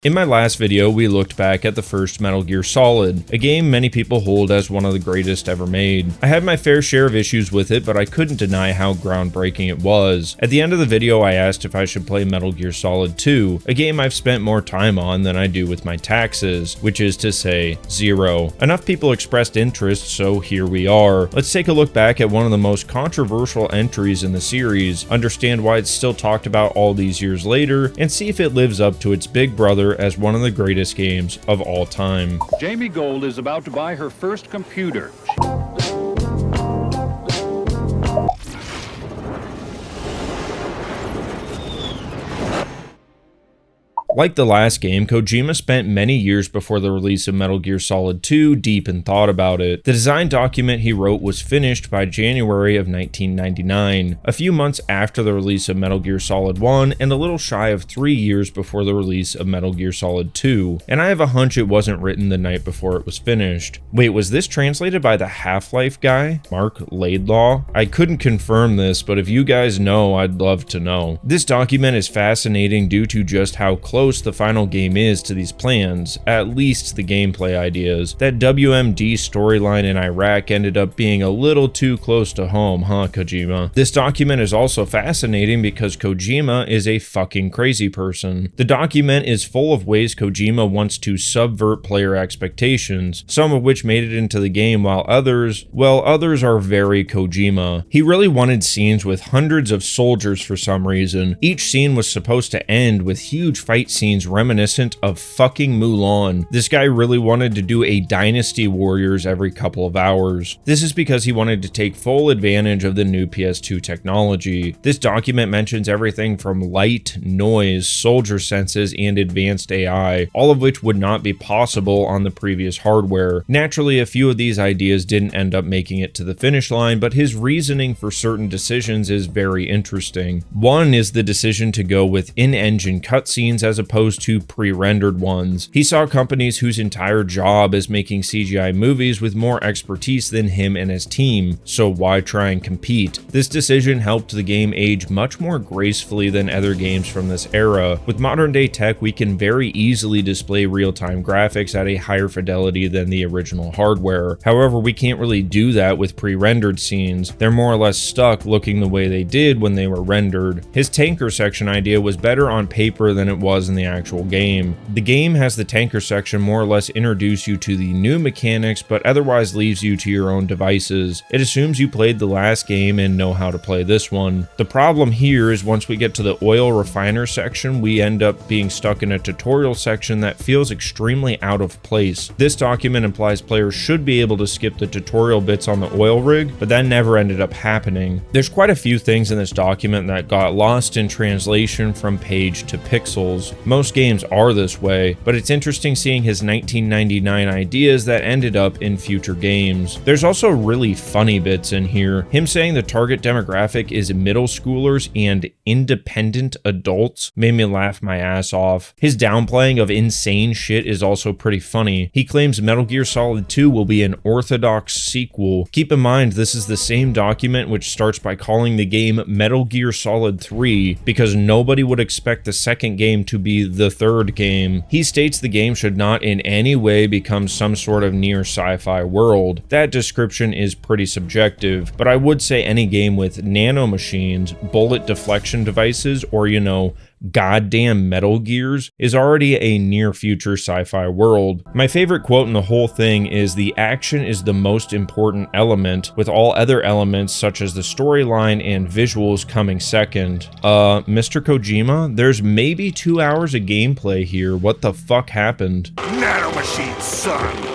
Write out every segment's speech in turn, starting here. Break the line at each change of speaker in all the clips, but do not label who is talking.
In my last video, we looked back at the first Metal Gear Solid, a game many people hold as one of the greatest ever made. I had my fair share of issues with it, but I couldn't deny how groundbreaking it was. At the end of the video, I asked if I should play Metal Gear Solid 2, a game I've spent more time on than I do with my taxes, which is to say, zero. Enough people expressed interest, so here we are. Let's take a look back at one of the most controversial entries in the series, understand why it's still talked about all these years later, and see if it lives up to its big brother as one of the greatest games of all time.
Jamie Gold is about to buy her first computer.
Like the last game, Kojima spent many years before the release of Metal Gear Solid 2 deep in thought about it. The design document he wrote was finished by January of 1999, a few months after the release of Metal Gear Solid 1 and a little shy of 3 years before the release of Metal Gear Solid 2, and I have a hunch it wasn't written the night before it was finished. Wait, was this translated by the Half-Life guy, Mark Laidlaw? I couldn't confirm this, but if you guys know, I'd love to know. This document is fascinating due to just how close the final game is to these plans, at least the gameplay ideas. That WMD storyline in Iraq ended up being a little too close to home, huh, Kojima? This document is also fascinating because Kojima is a fucking crazy person. The document is full of ways Kojima wants to subvert player expectations, some of which made it into the game while others are very Kojima. He really wanted scenes with hundreds of soldiers for some reason. Each scene was supposed to end with huge fight scenes reminiscent of fucking Mulan. This guy really wanted to do a Dynasty Warriors every couple of hours. This is because he wanted to take full advantage of the new PS2 technology. This document mentions everything from light, noise, soldier senses, and advanced AI, all of which would not be possible on the previous hardware. Naturally, a few of these ideas didn't end up making it to the finish line, but his reasoning for certain decisions is very interesting. One is the decision to go with in-engine cutscenes as opposed to pre-rendered ones. He saw companies whose entire job is making CGI movies with more expertise than him and his team, so why try and compete? This decision helped the game age much more gracefully than other games from this era. With modern day tech, we can very easily display real-time graphics at a higher fidelity than the original hardware. However, we can't really do that with pre-rendered scenes. They're more or less stuck looking the way they did when they were rendered. His tanker section idea was better on paper than it was in the actual game. The game has the tanker section more or less introduce you to the new mechanics, but otherwise leaves you to your own devices. It assumes you played the last game and know how to play this one. The problem here is once we get to the oil refiner section, we end up being stuck in a tutorial section that feels extremely out of place. This document implies players should be able to skip the tutorial bits on the oil rig, but that never ended up happening. There's quite a few things in this document that got lost in translation from page to pixels. Most games are this way, but it's interesting seeing his 1999 ideas that ended up in future games. There's also really funny bits in here. Him saying the target demographic is middle schoolers and independent adults made me laugh my ass off. His downplaying of insane shit is also pretty funny. He claims Metal Gear Solid 2 will be an orthodox sequel. Keep in mind, this is the same document which starts by calling the game Metal Gear Solid 3 because nobody would expect the second game to be the third game. He states the game should not in any way become some sort of near sci-fi world. That description is pretty subjective, but I would say any game with nanomachines, bullet deflection devices, or goddamn Metal Gears is already a near future sci-fi world. My favorite quote in the whole thing is the action is the most important element, with all other elements such as the storyline and visuals coming second. Mr. Kojima, there's maybe 2 hours of gameplay here. What the fuck happened?
Nanomachine, son!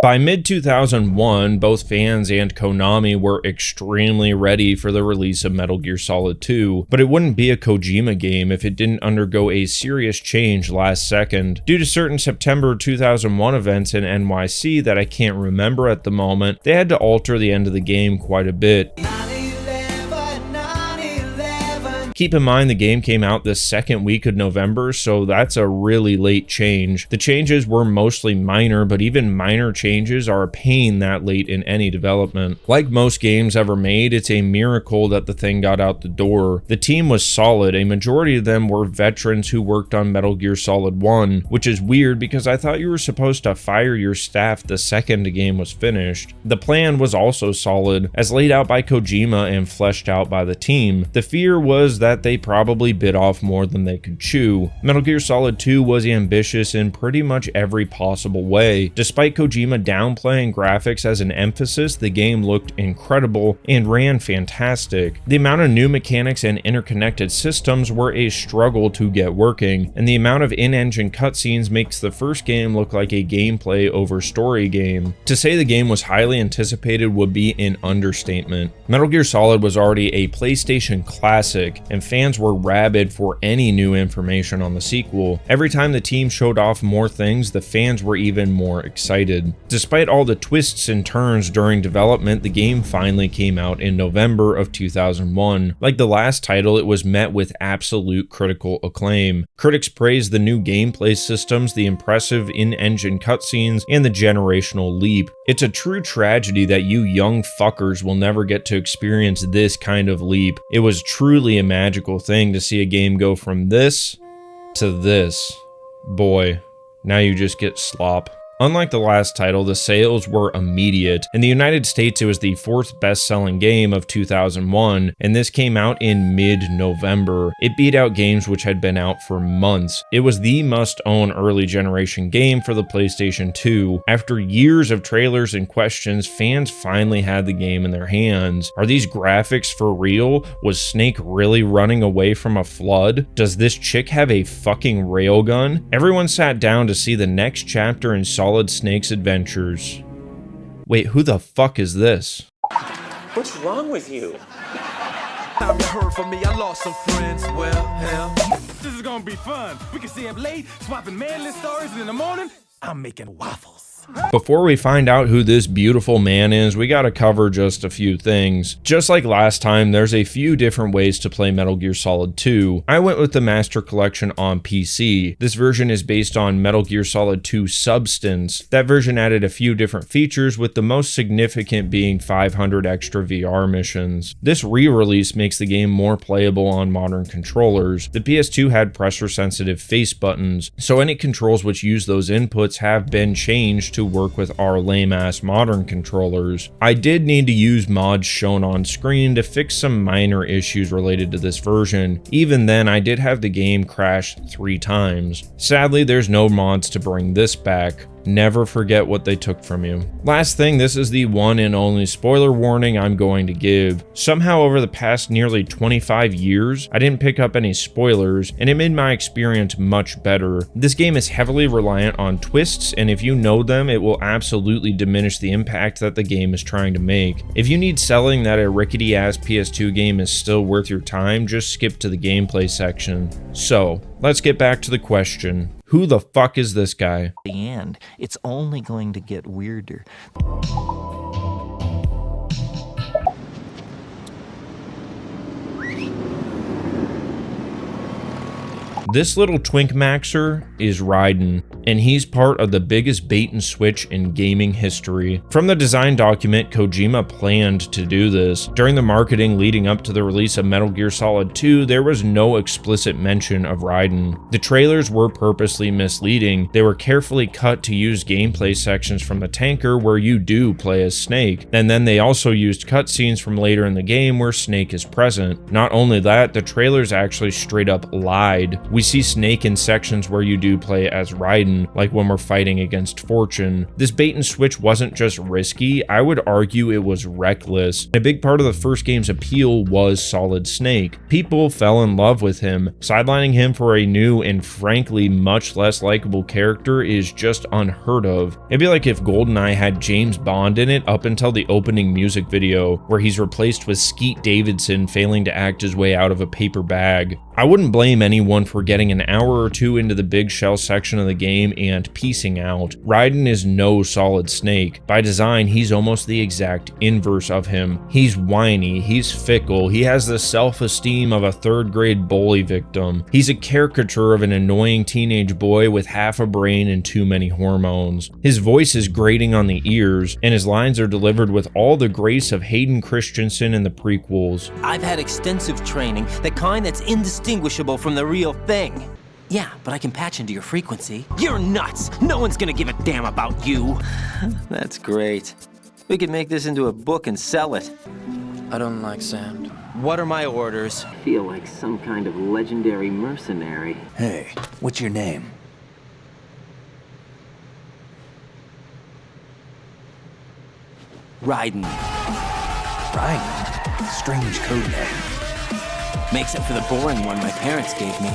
By mid-2001, both fans and Konami were extremely ready for the release of Metal Gear Solid 2, but it wouldn't be a Kojima game if it didn't undergo a serious change last second. Due to certain September 2001 events in NYC that I can't remember at the moment, they had to alter the end of the game quite a bit.
9/11, 9/11.
Keep in mind the game came out the second week of November, so that's a really late change. The changes were mostly minor, but even minor changes are a pain that late in any development. Like most games ever made, it's a miracle that the thing got out the door. The team was solid. A majority of them were veterans who worked on Metal Gear Solid 1, which is weird because I thought you were supposed to fire your staff the second the game was finished. The plan was also solid, as laid out by Kojima and fleshed out by the team. The fear was that they probably bit off more than they could chew. Metal Gear Solid 2 was ambitious in pretty much every possible way. Despite Kojima downplaying graphics as an emphasis, the game looked incredible and ran fantastic. The amount of new mechanics and interconnected systems were a struggle to get working, and the amount of in-engine cutscenes makes the first game look like a gameplay over story game. To say the game was highly anticipated would be an understatement. Metal Gear Solid was already a PlayStation classic, and fans were rabid for any new information on the sequel. Every time the team showed off more things, the fans were even more excited. Despite all the twists and turns during development, the game finally came out in November of 2001. Like the last title, it was met with absolute critical acclaim. Critics praised the new gameplay systems, the impressive in-engine cutscenes, and the generational leap. It's a true tragedy that you young fuckers will never get to experience this kind of leap. It was truly a magical thing to see a game go from this to this. Boy, now you just get slop. Unlike the last title, the sales were immediate. In the United States, it was the 4th best-selling game of 2001, and this came out in mid-November. It beat out games which had been out for months. It was the must-own early-generation game for the PlayStation 2. After years of trailers and questions, fans finally had the game in their hands. Are these graphics for real? Was Snake really running away from a flood? Does this chick have a fucking railgun? Everyone sat down to see the next chapter in Solid Snake's adventures. Wait, who the fuck is this?
What's wrong with you?
Time you heard from me, I lost some friends. Well, hell, this is gonna be fun. We can stay up late, swapping manly stories, and in the morning, I'm making waffles.
Before we find out who this beautiful man is, we gotta cover just a few things. Just like last time, there's a few different ways to play Metal Gear Solid 2. I went with the Master Collection on PC. This version is based on Metal Gear Solid 2 Substance. That version added a few different features, with the most significant being 500 extra VR missions. This re-release makes the game more playable on modern controllers. The PS2 had pressure-sensitive face buttons, so any controls which use those inputs have been changed to work with our lame-ass modern controllers. I did need to use mods shown on screen to fix some minor issues related to this version. Even then, I did have the game crash 3 times. Sadly, there's no mods to bring this back. Never forget what they took from you. Last thing, this is the one and only spoiler warning I'm going to give. Somehow over the past nearly 25 years, I didn't pick up any spoilers, and it made my experience much better. This game is heavily reliant on twists, and if you know them, it will absolutely diminish the impact that the game is trying to make. If you need selling that a rickety-ass PS2 game is still worth your time, just skip to the gameplay section. So, let's get back to the question. Who the fuck is this guy?
The end, it's only going to get weirder.
This little twink maxer is Raiden, and he's part of the biggest bait and switch in gaming history. From the design document, Kojima planned to do this. During the marketing leading up to the release of Metal Gear Solid 2, there was no explicit mention of Raiden. The trailers were purposely misleading. They were carefully cut to use gameplay sections from the tanker where you do play as Snake, and then they also used cutscenes from later in the game where Snake is present. Not only that, the trailers actually straight up lied. We see Snake in sections where you do play as Raiden, like when we're fighting against Fortune. This bait and switch wasn't just risky, I would argue it was reckless. A big part of the first game's appeal was Solid Snake. People fell in love with him. Sidelining him for a new and frankly much less likable character is just unheard of. It'd be like if GoldenEye had James Bond in it up until the opening music video, where he's replaced with Skeet Davidson failing to act his way out of a paper bag. I wouldn't blame anyone for getting getting an hour or two into the big shell section of the game and piecing out. Raiden is no Solid Snake. By design, he's almost the exact inverse of him. He's whiny, he's fickle, he has the self-esteem of a third-grade bully victim. He's a caricature of an annoying teenage boy with half a brain and too many hormones. His voice is grating on the ears, and his lines are delivered with all the grace of Hayden Christensen in the prequels.
I've had extensive training, the kind that's indistinguishable from the real thing. Yeah, but I can patch into your frequency. You're nuts! No one's gonna give a damn about you! That's great. We could make this into a book and sell it. I don't like sound. What are my orders?
I feel like some kind of legendary mercenary.
Hey, what's your name?
Raiden.
Raiden? Strange code name.
Makes up for the boring one my parents gave me.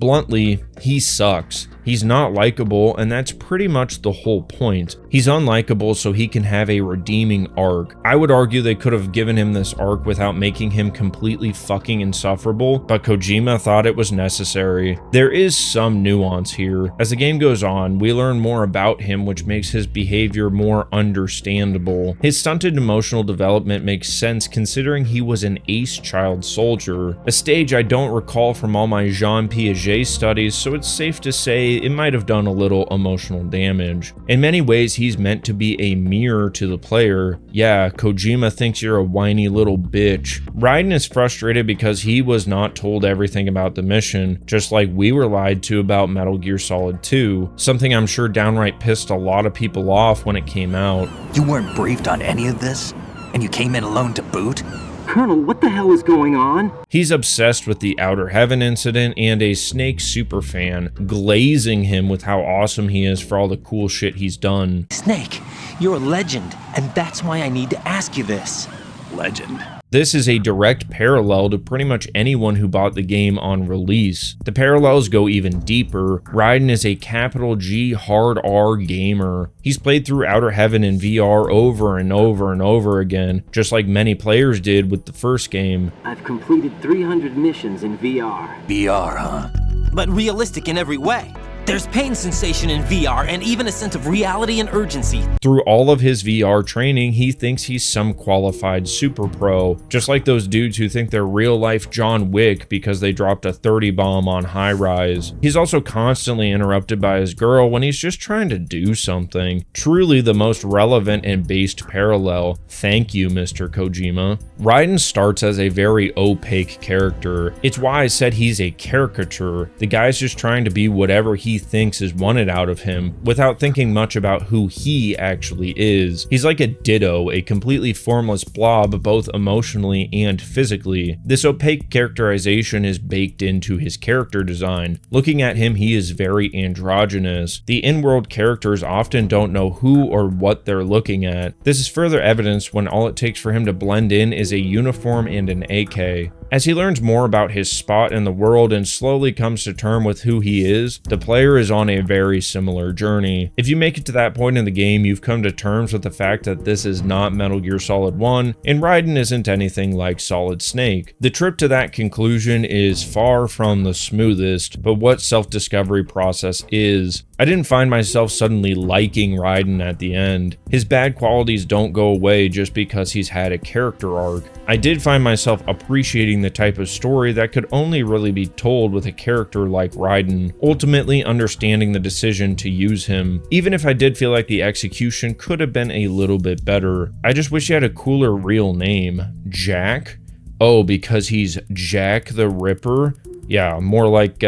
Bluntly, he sucks. He's not likable, and that's pretty much the whole point. He's unlikable so he can have a redeeming arc. I would argue they could have given him this arc without making him completely fucking insufferable, but Kojima thought it was necessary. There is some nuance here. As the game goes on, we learn more about him, which makes his behavior more understandable. His stunted emotional development makes sense considering he was an ace child soldier, a stage I don't recall from all my Jean Piaget studies, so it's safe to say it might have done a little emotional damage. In many ways, he's meant to be a mirror to the player. Yeah, Kojima thinks you're a whiny little bitch. Raiden is frustrated because he was not told everything about the mission, just like we were lied to about Metal Gear Solid 2, something I'm sure downright pissed a lot of people off when it came out.
You weren't briefed on any of this? And you came in alone to boot?
Colonel, what the hell is going on?
He's obsessed with the Outer Heaven incident and a Snake superfan, glazing him with how awesome he is for all the cool shit he's done.
Snake, you're a legend, and that's why I need to ask you this.
Legend.
This is a direct parallel to pretty much anyone who bought the game on release. The parallels go even deeper. Raiden is a capital G hard R gamer. He's played through Outer Heaven in VR over and over and over again, just like many players did with the first game.
I've completed 300 missions in VR.
VR, huh?
But realistic in every way. There's pain sensation in VR and even a sense of reality and urgency.
Through all of his VR training, he thinks he's some qualified super pro, just like those dudes who think they're real-life John Wick because they dropped a 30 bomb on High Rise. He's also constantly interrupted by his girl when he's just trying to do something. Truly the most relevant and based parallel. Thank you, Mr. Kojima. Raiden starts as a very opaque character. It's why I said he's a caricature. The guy's just trying to be whatever he thinks is wanted out of him without thinking much about who he actually is. He's like a ditto, a completely formless blob both emotionally and physically. This opaque characterization is baked into his character design. Looking at him, he is very androgynous. The in-world characters often don't know who or what they're looking at. This is further evidenced when all it takes for him to blend in is a uniform and an AK. As he learns more about his spot in the world and slowly comes to terms with who he is, the player is on a very similar journey. If you make it to that point in the game, you've come to terms with the fact that this is not Metal Gear Solid 1, and Raiden isn't anything like Solid Snake. The trip to that conclusion is far from the smoothest, but what self-discovery process is. I didn't find myself suddenly liking Raiden at the end. His bad qualities don't go away just because he's had a character arc. I did find myself appreciating the type of story that could only really be told with a character like Raiden, ultimately understanding the decision to use him. Even if I did feel like the execution could have been a little bit better. I just wish he had a cooler real name. Jack? Oh, because he's Jack the Ripper? Yeah, more like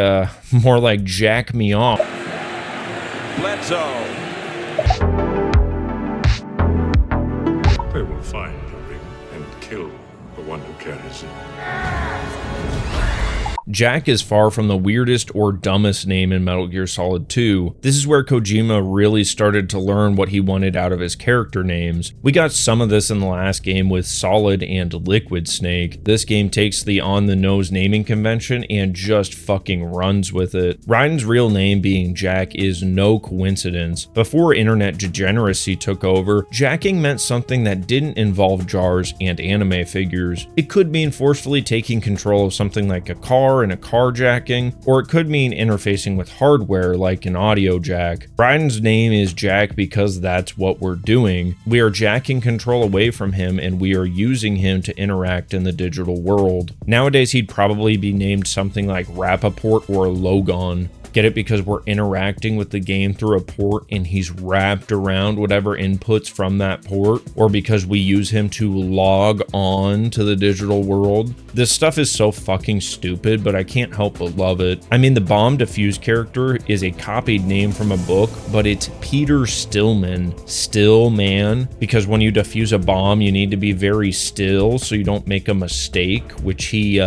Jack me off.
Bledsoe.
They will find the ring and kill the one who carries it.
Jack is far from the weirdest or dumbest name in Metal Gear Solid 2. This is where Kojima really started to learn what he wanted out of his character names. We got some of this in the last game with Solid and Liquid Snake. This game takes the on-the-nose naming convention and just fucking runs with it. Raiden's real name being Jack is no coincidence. Before internet degeneracy took over, jacking meant something that didn't involve jars and anime figures. It could mean forcefully taking control of something like a car car in a carjacking, or it could mean interfacing with hardware like an audio jack. Raiden's name is Jack because that's what we're doing. We are jacking control away from him and we are using him to interact in the digital world. Nowadays he'd probably be named something like Rappaport or Logon. Get it? Because we're interacting with the game through a port and he's wrapped around whatever inputs from that port, or because we use him to log on to the digital world. This stuff is so fucking stupid, but I can't help but love it. I mean, the bomb defuse character is a copied name from a book, but it's Peter Stillman, Stillman, because when you defuse a bomb, you need to be very still so you don't make a mistake, which he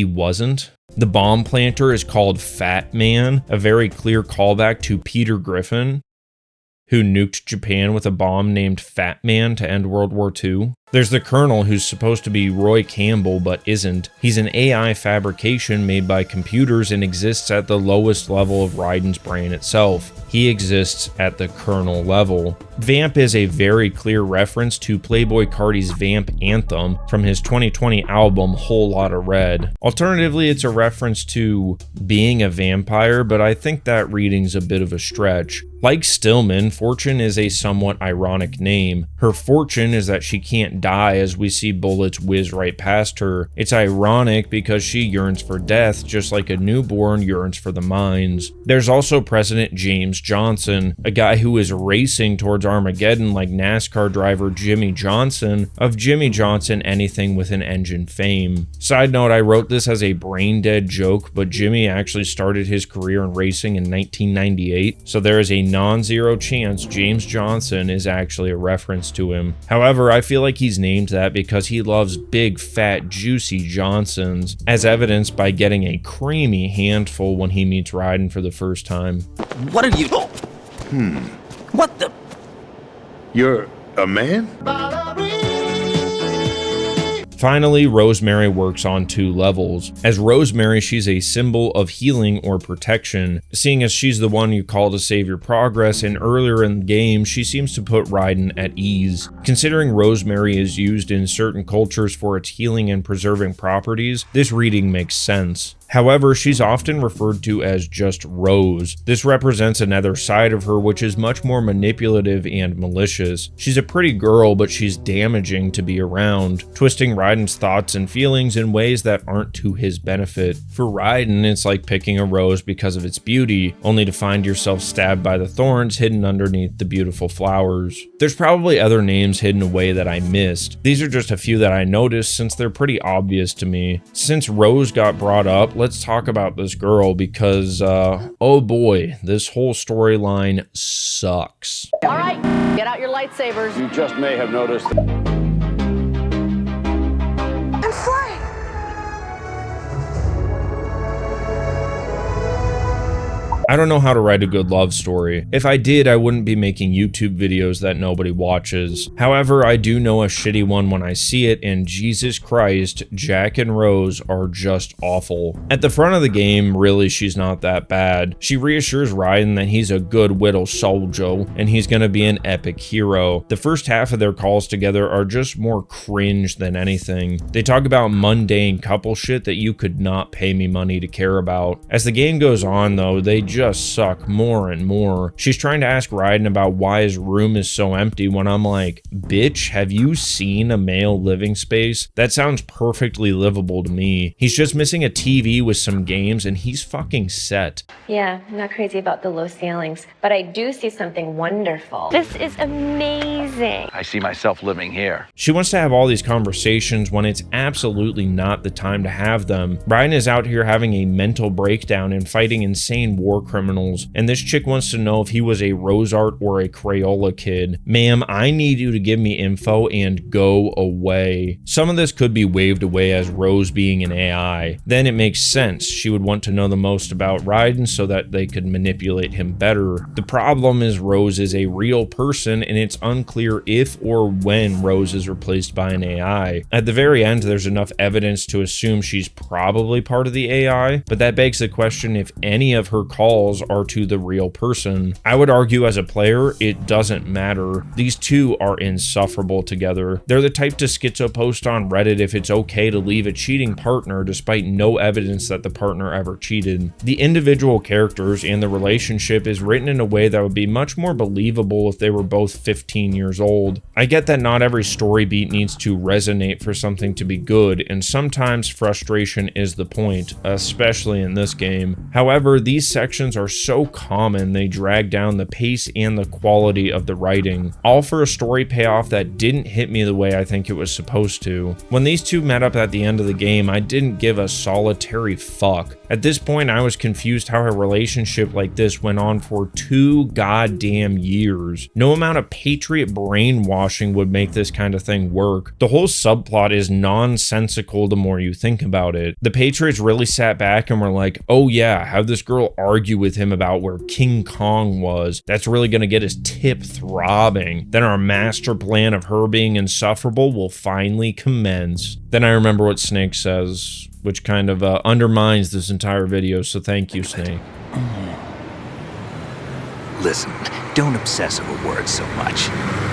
wasn't. The bomb planter is called Fat Man, a very clear callback to Peter Griffin, who nuked Japan with a bomb named Fat Man to end World War II. There's the Colonel, who's supposed to be Roy Campbell but isn't. He's an AI fabrication made by computers and exists at the lowest level of Raiden's brain itself. He exists at the Colonel level. Vamp is a very clear reference to Playboi Carti's Vamp Anthem from his 2020 album Whole Lotta Red. Alternatively, it's a reference to being a vampire, but I think that reading's a bit of a stretch. Like Stillman, Fortune is a somewhat ironic name. Her fortune is that she can't die as we see bullets whiz right past her. It's ironic because she yearns for death just like a newborn yearns for the mines. There's also President James Johnson, a guy who is racing towards Armageddon like NASCAR driver Jimmy Johnson of Jimmy Johnson Anything with an Engine fame. Side note, I wrote this as a brain dead joke, but Jimmy actually started his career in racing in 1998, so there is a non-zero chance James Johnson is actually a reference to him. However, I feel like he's named that because he loves big, fat, juicy Johnsons, as evidenced by getting a creamy handful when he meets Raiden for the first time.
What are you? What the?
You're a man?
Finally, Rosemary works on two levels. As Rosemary, she's a symbol of healing or protection, seeing as she's the one you call to save your progress, and earlier in the game, she seems to put Raiden at ease. Considering Rosemary is used in certain cultures for its healing and preserving properties, this reading makes sense. However, she's often referred to as just Rose. This represents another side of her which is much more manipulative and malicious. She's a pretty girl, but she's damaging to be around, twisting Raiden's thoughts and feelings in ways that aren't to his benefit. For Raiden, it's like picking a rose because of its beauty, only to find yourself stabbed by the thorns hidden underneath the beautiful flowers. There's probably other names hidden away that I missed. These are just a few that I noticed since they're pretty obvious to me. Since Rose got brought up, let's talk about this girl because, oh boy, this whole storyline sucks.
All right, get out your lightsabers.
You just may have noticed.
I'm flying.
I don't know how to write a good love story. If I did, I wouldn't be making YouTube videos that nobody watches. However, I do know a shitty one when I see it, and Jesus Christ, Jack and Rose are just awful. At the front of the game, really, she's not that bad. She reassures Raiden that he's a good little soldier, and he's gonna be an epic hero. The first half of their calls together are just more cringe than anything. They talk about mundane couple shit that you could not pay me money to care about. As the game goes on, though, they just suck more and more. She's trying to ask Raiden about why his room is so empty when I'm like, bitch, have you seen a male living space? That sounds perfectly livable to me. He's just missing a TV with some games and he's fucking set.
Yeah, I'm not crazy about the low ceilings, but I do see something wonderful. This is amazing.
I see myself living here.
She wants to have all these conversations when it's absolutely not the time to have them. Raiden is out here having a mental breakdown and fighting insane war criminals, and this chick wants to know if he was a Rosart or a Crayola kid. Ma'am, I need you to give me info and go away. Some of this could be waved away as Rose being an AI. Then it makes sense. She would want to know the most about Raiden so that they could manipulate him better. The problem is Rose is a real person, and it's unclear if or when Rose is replaced by an AI. At the very end, there's enough evidence to assume she's probably part of the AI, but that begs the question if any of her call calls are to the real person. I would argue as a player, it doesn't matter. These two are insufferable together. They're the type to schizo post on Reddit if it's okay to leave a cheating partner despite no evidence that the partner ever cheated. The individual characters and the relationship is written in a way that would be much more believable if they were both 15 years old. I get that not every story beat needs to resonate for something to be good, and sometimes frustration is the point, especially in this game. However, these sections are so common they drag down the pace and the quality of the writing, all for a story payoff that didn't hit me the way I think it was supposed to. When these two met up at the end of the game, I didn't give a solitary fuck. At this point, I was confused how a relationship like this went on for 2 goddamn years. No amount of Patriot brainwashing would make this kind of thing work. The whole subplot is nonsensical the more you think about it. The Patriots really sat back and were like, oh yeah, have this girl argue with him about where King Kong was. That's really gonna get his tip throbbing. Then our master plan of her being insufferable will finally commence. Then I remember what Snake says, which kind of undermines this entire video, so thank you, Snake.
Listen, don't obsess over words so much.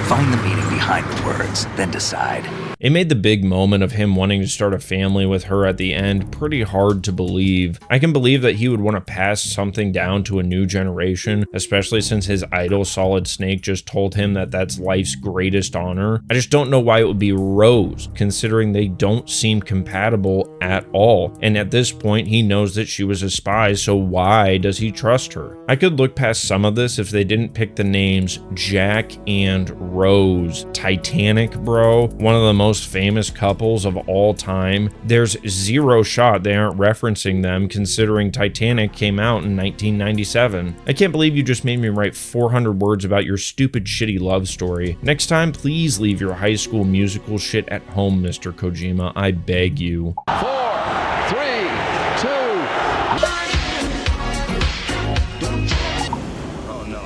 Find the meaning behind the words, then decide.
It made the big moment of him wanting to start a family with her at the end pretty hard to believe. I can believe that he would want to pass something down to a new generation, especially since his idol Solid Snake just told him that that's life's greatest honor. I just don't know why it would be Rose, considering they don't seem compatible at all. And at this point, he knows that she was a spy, so why does he trust her? I could look past some of this if they didn't pick the names Jack and Rose. Titanic, bro. One of the most famous couples of all time. There's zero shot they aren't referencing them, considering Titanic came out in 1997. I can't believe you just made me write 400 words about your stupid shitty love story. Next time, please leave your high school musical shit at home, Mr. Kojima. I beg you.
4, 3, 2. Oh no.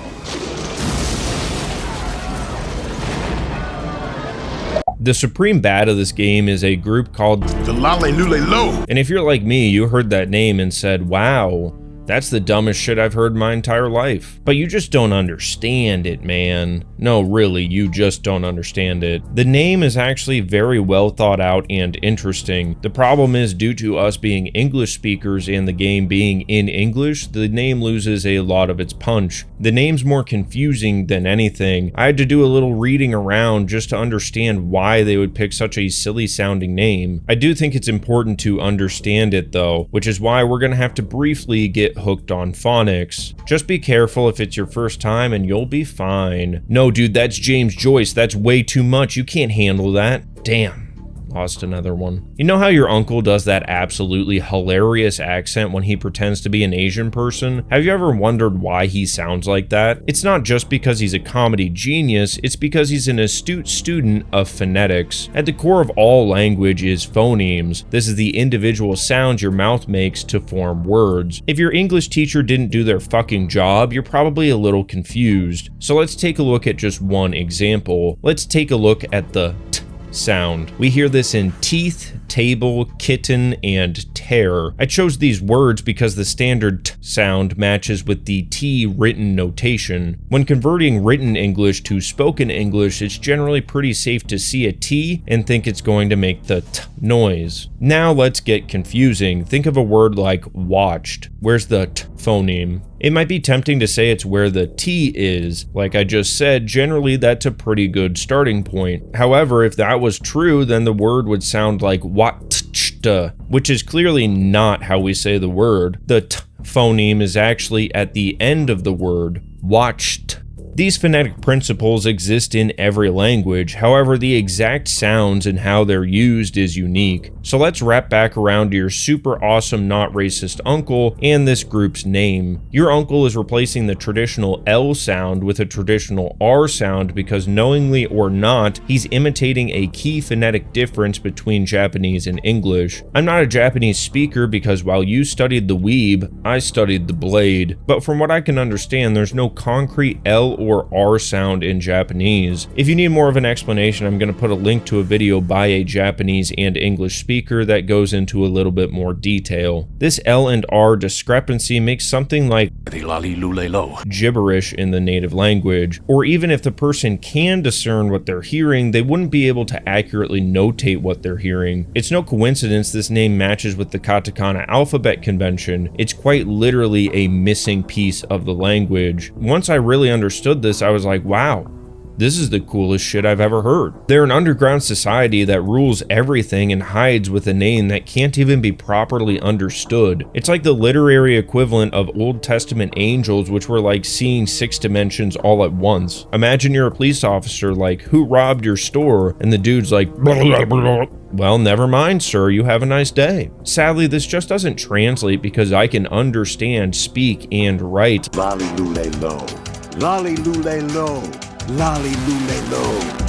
The supreme bad of this game is a group called
The Lale Lule Lo.
And if you're like me, you heard that name and said, wow, that's the dumbest shit I've heard my entire life. But you just don't understand it, man. No, really, you just don't understand it. The name is actually very well thought out and interesting. The problem is, due to us being English speakers and the game being in English, the name loses a lot of its punch. The name's more confusing than anything. I had to do a little reading around just to understand why they would pick such a silly sounding name. I do think it's important to understand it though, which is why we're gonna have to briefly get hooked on phonics. Just be careful if it's your first time and you'll be fine. No, dude, that's James Joyce. That's way too much. You can't handle that. Damn. Lost another one. You know how your uncle does that absolutely hilarious accent when he pretends to be an Asian person? Have you ever wondered why he sounds like that? It's not just because he's a comedy genius, it's because he's an astute student of phonetics. At the core of all language is phonemes. This is the individual sounds your mouth makes to form words. If your English teacher didn't do their fucking job, you're probably a little confused. So let's take a look at just one example. Let's take a look at the t sound. We hear this in teeth, table, kitten, and tear. I chose these words because the standard t sound matches with the T written notation. When converting written English to spoken English, it's generally pretty safe to see a T and think it's going to make the t noise. Now let's get confusing. Think of a word like watched. Where's the t phoneme? It might be tempting to say it's where the T is. Like I just said, generally that's a pretty good starting point. However, if that was true, then the word would sound like watched, which is clearly not how we say the word. The T phoneme is actually at the end of the word, watched. These phonetic principles exist in every language, however, the exact sounds and how they're used is unique. So let's wrap back around to your super awesome not racist uncle and this group's name. Your uncle is replacing the traditional L sound with a traditional R sound because knowingly or not, he's imitating a key phonetic difference between Japanese and English. I'm not a Japanese speaker because while you studied the weeb, I studied the blade. But from what I can understand, there's no concrete L or R sound in Japanese. If you need more of an explanation, I'm going to put a link to a video by a Japanese and English speaker that goes into a little bit more detail. This L and R discrepancy makes something like gibberish in the native language, or even if the person can discern what they're hearing, they wouldn't be able to accurately notate what they're hearing. It's no coincidence this name matches with the katakana alphabet convention. It's quite literally a missing piece of the language. Once I really understood this, I was like, wow, this is the coolest shit I've ever heard. They're an underground society that rules everything and hides with a name that can't even be properly understood. It's like the literary equivalent of Old Testament angels, which were like seeing 6 dimensions all at once. Imagine you're a police officer like, who robbed your store? And the dude's like, blah, blah, blah, blah. Well, never mind, sir, you have a nice day. Sadly, this just doesn't translate because I can understand, speak, and write
Lolly lule low. Lolly lule low. Lolly lule low.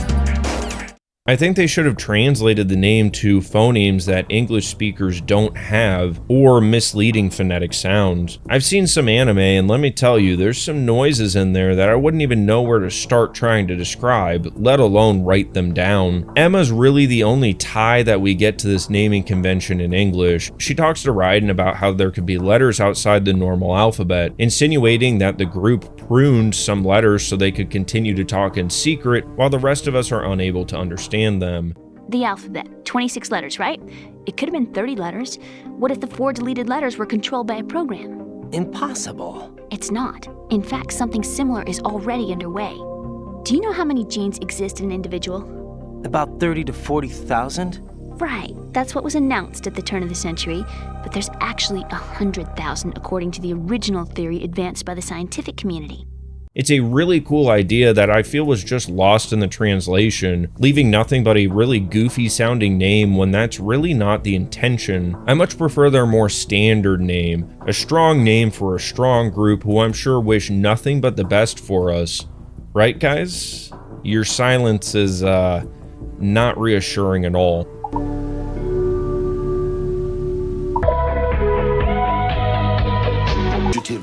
I think they should have translated the name to phonemes that English speakers don't have, or misleading phonetic sounds. I've seen some anime, and let me tell you, there's some noises in there that I wouldn't even know where to start trying to describe, let alone write them down. Emma's really the only tie that we get to this naming convention in English. She talks to Raiden about how there could be letters outside the normal alphabet, insinuating that the group pruned some letters so they could continue to talk in secret while the rest of us are unable to understand them.
The alphabet, 26 letters, right? It could have been 30 letters. What if the 4 deleted letters were controlled by a program?
Impossible.
It's not. In fact, something similar is already underway. Do you know how many genes exist in an individual?
About 30 to 40,000?
Right. That's what was announced at the turn of the century. But there's actually 100,000 according to the original theory advanced by the scientific community.
It's a really cool idea that I feel was just lost in the translation, leaving nothing but a really goofy sounding name when that's really not the intention. I much prefer their more standard name, a strong name for a strong group who I'm sure wish nothing but the best for us. Right, guys? Your silence is, not reassuring at all.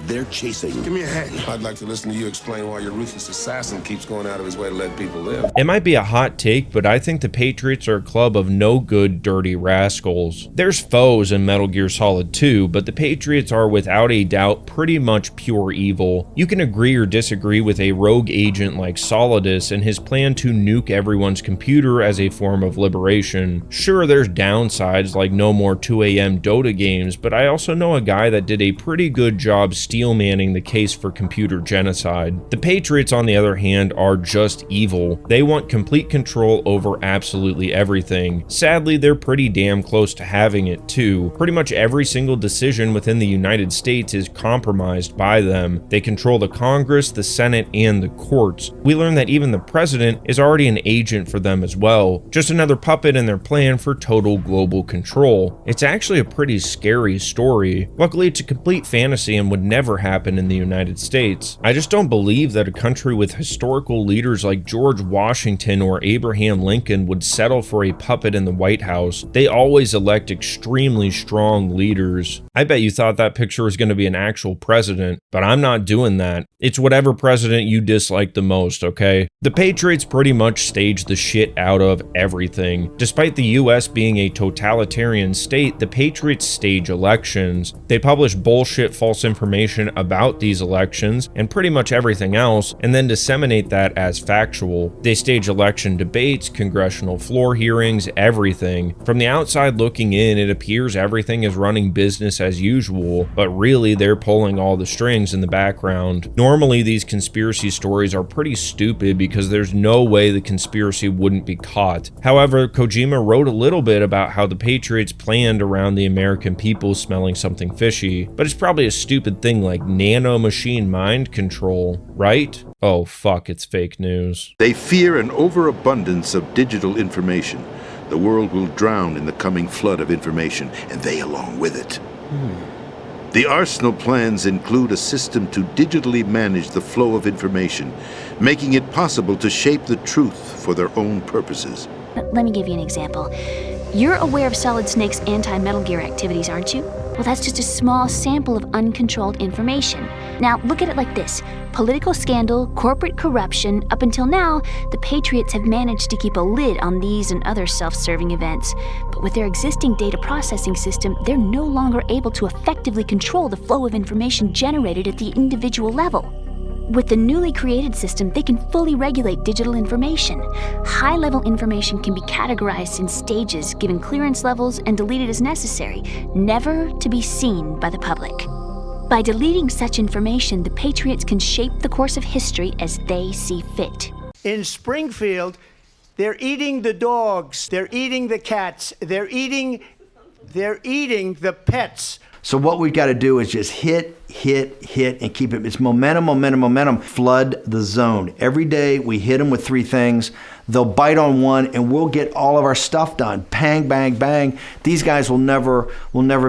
They're chasing. Give me a hand. I'd like to listen to you explain why your ruthless assassin keeps going out of his way to let people live.
It might be a hot take, but I think the Patriots are a club of no good, dirty rascals. There's foes in Metal Gear Solid 2, but the Patriots are without a doubt pretty much pure evil. You can agree or disagree with a rogue agent like Solidus and his plan to nuke everyone's computer as a form of liberation. Sure, there's downsides like no more 2 a.m. Dota games, but I also know a guy that did a pretty good job steel-manning the case for computer genocide. The Patriots, on the other hand, are just evil. They want complete control over absolutely everything. Sadly, they're pretty damn close to having it too. Pretty much every single decision within the United States is compromised by them. They control the Congress, the Senate, and the courts. We learn that even the president is already an agent for them as well. Just another puppet in their plan for total global control. It's actually a pretty scary story. Luckily, it's a complete fantasy and would never happen in the United States. I just don't believe that a country with historical leaders like George Washington or Abraham Lincoln would settle for a puppet in the White House. They always elect extremely strong leaders. I bet you thought that picture was going to be an actual president, but I'm not doing that. It's whatever president you dislike the most, okay? The Patriots pretty much stage the shit out of everything. Despite the US being a totalitarian state, the Patriots stage elections. They publish bullshit false information about these elections and pretty much everything else, and then disseminate that as factual. They stage election debates, congressional floor hearings, everything. From the outside looking in, it appears everything is running business as usual, but really they're pulling all the strings in the background. Normally these conspiracy stories are pretty stupid because there's no way the conspiracy wouldn't be caught. However, Kojima wrote a little bit about how the Patriots planned around the American people smelling something fishy, but it's probably a stupid thing like nano-machine mind control, right? Oh fuck, it's fake news.
They fear an overabundance of digital information. The world will drown in the coming flood of information, and they along with it. The arsenal plans include a system to digitally manage the flow of information, making it possible to shape the truth for their own purposes.
Let me give you an example. You're aware of Solid Snake's anti-Metal Gear activities, aren't you? Well, that's just a small sample of uncontrolled information. Now, look at it like this. Political scandal, corporate corruption, up until now, the Patriots have managed to keep a lid on these and other self-serving events. But with their existing data processing system, they're no longer able to effectively control the flow of information generated at the individual level. With the newly created system, they can fully regulate digital information. High-level information can be categorized in stages, given clearance levels, and deleted as necessary, never to be seen by the public. By deleting such information, the Patriots can shape the course of history as they see fit.
In Springfield, they're eating the dogs, they're eating the cats, they're eating the pets.
So what we've got to do is just hit, and keep it. It's momentum. Flood the zone. Every day we hit them with 3 things. They'll bite on one, and we'll get all of our stuff done. Bang, bang, bang. These guys will never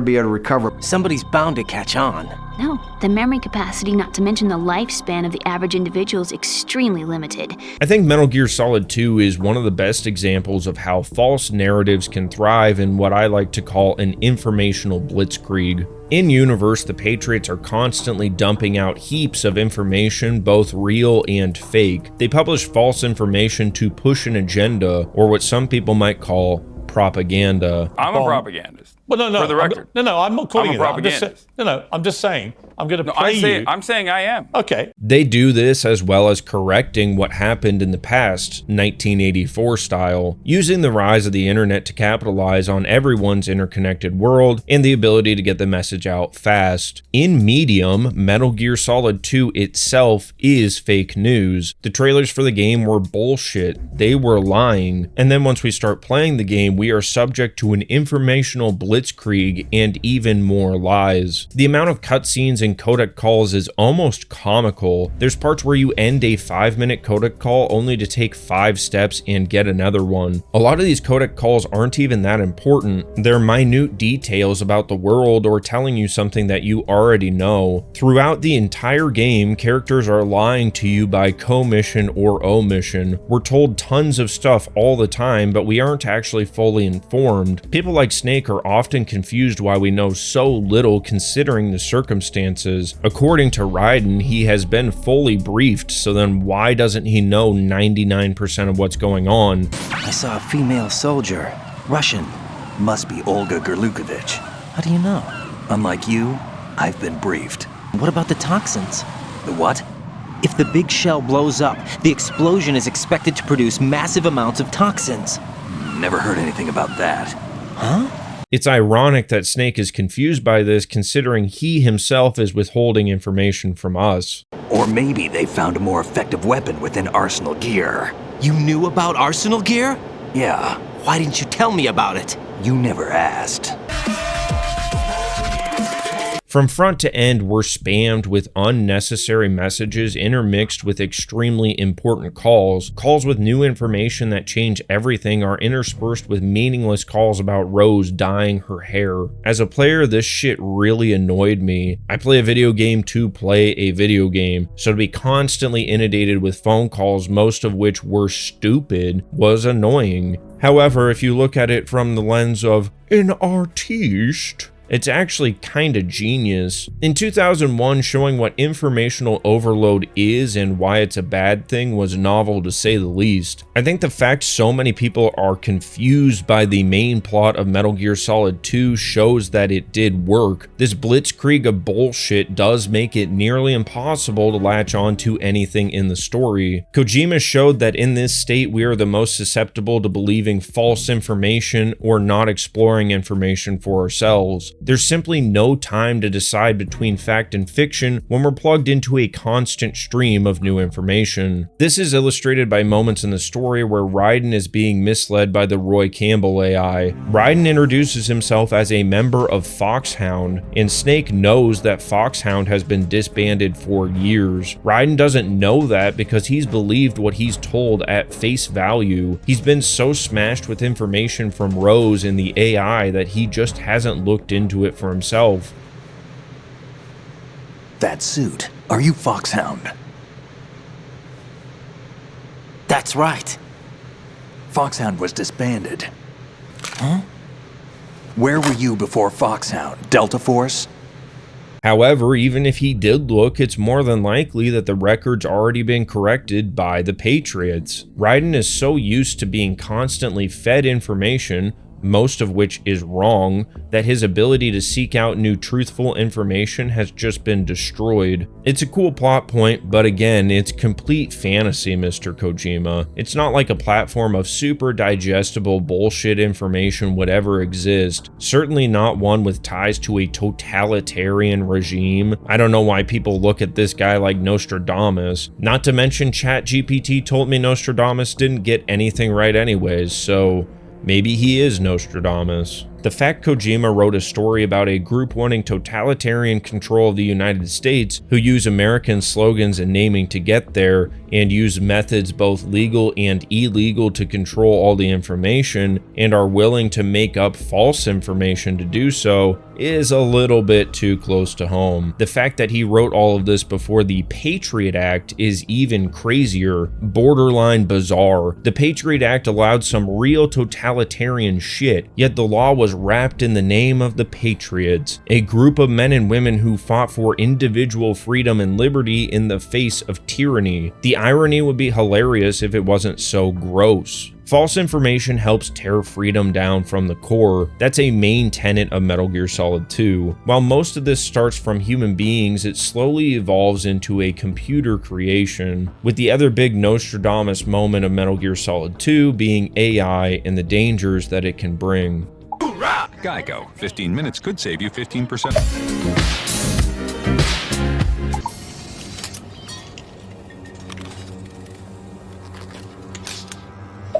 be able to recover.
Somebody's bound to catch on.
No, the memory capacity, not to mention the lifespan of the average individual, is extremely limited.
I think Metal Gear Solid 2 is one of the best examples of how false narratives can thrive in what I like to call an informational blitzkrieg. In-universe, the Patriots are constantly dumping out heaps of information, both real and fake. They publish false information to push an agenda, or what some people might call propaganda.
I'm a propagandist.
Well, no.
For the record.
I'm not calling
I'm a propagandist.
I'm just saying. I'm going to play you.
I'm saying I am.
Okay.
They do this as well as correcting what happened in the past, 1984 style, using the rise of the internet to capitalize on everyone's interconnected world and the ability to get the message out fast. In Medium, Metal Gear Solid 2 itself is fake news. The trailers for the game were bullshit. They were lying. And then once we start playing the game, we are subject to an informational blitzkrieg and even more lies. The amount of cutscenes and codec calls is almost comical. There's parts where you end a 5-minute codec call only to take 5 steps and get another one. A lot of these codec calls aren't even that important. They're minute details about the world or telling you something that you already know. Throughout the entire game, characters are lying to you by commission or omission. We're told tons of stuff all the time, but we aren't actually fully informed. People like Snake are often confused why we know so little considering the circumstances. According to Raiden, he has been fully briefed, so then why doesn't he know 99% of what's going on?
I saw a female soldier. Russian. Must be Olga Gerlukovich.
How do you know?
Unlike you, I've been briefed.
What about the toxins?
The what?
If the big shell blows up, the explosion is expected to produce massive amounts of toxins.
Never heard anything about that.
Huh?
It's ironic that Snake is confused by this, considering he himself is withholding information from us.
Or maybe they found a more effective weapon within Arsenal gear.
You knew about Arsenal gear?
Yeah.
Why didn't you tell me about it?
You never asked.
From front to end, we're spammed with unnecessary messages intermixed with extremely important calls. Calls with new information that change everything are interspersed with meaningless calls about Rose dyeing her hair. As a player, this shit really annoyed me. I play a video game to play a video game, so to be constantly inundated with phone calls, most of which were stupid, was annoying. However, if you look at it from the lens of an artiste, it's actually kinda genius. In 2001, showing what informational overload is and why it's a bad thing was novel to say the least. I think the fact so many people are confused by the main plot of Metal Gear Solid 2 shows that it did work. This blitzkrieg of bullshit does make it nearly impossible to latch on to anything in the story. Kojima showed that in this state we are the most susceptible to believing false information or not exploring information for ourselves. There's simply no time to decide between fact and fiction when we're plugged into a constant stream of new information. This is illustrated by moments in the story where Raiden is being misled by the Roy Campbell AI. Raiden introduces himself as a member of Foxhound, and Snake knows that Foxhound has been disbanded for years. Raiden doesn't know that because he's believed what he's told at face value. He's been so smashed with information from Rose and the AI that he just hasn't looked into it for himself.
That suit. Are you Foxhound?
That's right.
Foxhound was disbanded.
Huh?
Where were you before Foxhound? Delta Force?
However, even if he did look, it's more than likely that the record's already been corrected by the Patriots. Raiden is so used to being constantly fed information, most of which is wrong, that his ability to seek out new truthful information has just been destroyed. It's a cool plot point, but again, it's complete fantasy, Mr. Kojima. It's not like a platform of super digestible bullshit information would ever exist. Certainly not one with ties to a totalitarian regime. I don't know why people look at this guy like Nostradamus. Not to mention ChatGPT told me Nostradamus didn't get anything right anyways, so maybe he is Nostradamus. The fact Kojima wrote a story about a group wanting totalitarian control of the United States who use American slogans and naming to get there, and use methods both legal and illegal to control all the information, and are willing to make up false information to do so, is a little bit too close to home. The fact that he wrote all of this before the Patriot Act is even crazier, borderline bizarre. The Patriot Act allowed some real totalitarian shit, yet the law was wrapped in the name of the Patriots, a group of men and women who fought for individual freedom and liberty in the face of tyranny. The irony would be hilarious if it wasn't so gross. False information helps tear freedom down from the core. That's a main tenet of Metal Gear Solid 2. While most of this starts from human beings, it slowly evolves into a computer creation, with the other big Nostradamus moment of Metal Gear Solid 2 being AI and the dangers that it can bring.
Geico. 15 minutes could save you 15%.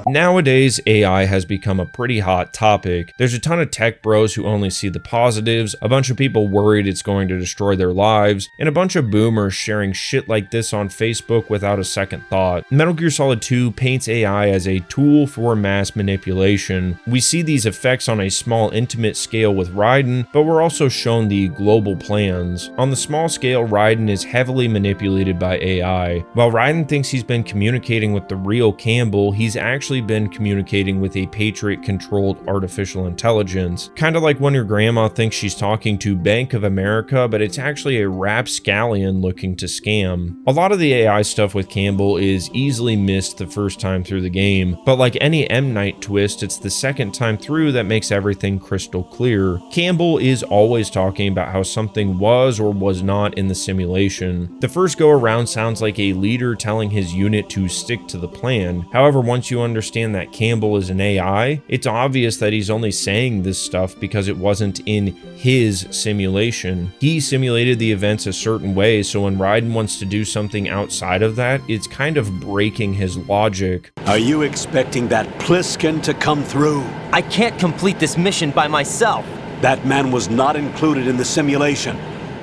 Nowadays, AI has become a pretty hot topic. There's a ton of tech bros who only see the positives, a bunch of people worried it's going to destroy their lives, and a bunch of boomers sharing shit like this on Facebook without a second thought. Metal Gear Solid 2 paints AI as a tool for mass manipulation. We see these effects on a small, intimate scale with Raiden, but we're also shown the global plans. On the small scale, Raiden is heavily manipulated by AI. While Raiden thinks he's been communicating with the real Campbell, he's actually been communicating with a Patriot-controlled artificial intelligence. Kind of like when your grandma thinks she's talking to Bank of America, but it's actually a rapscallion looking to scam. A lot of the AI stuff with Campbell is easily missed the first time through the game, but like any M. Night twist, it's the second time through that makes everything crystal clear. Campbell is always talking about how something was or was not in the simulation. The first go around sounds like a leader telling his unit to stick to the plan. However, once you understand that Campbell is an AI, it's obvious that he's only saying this stuff because it wasn't in his simulation. He simulated the events a certain way, so when Raiden wants to do something outside of that, it's kind of breaking his logic.
Are you expecting that Pliskin to come through?
I can't complete this mission by myself.
That man was not included in the simulation.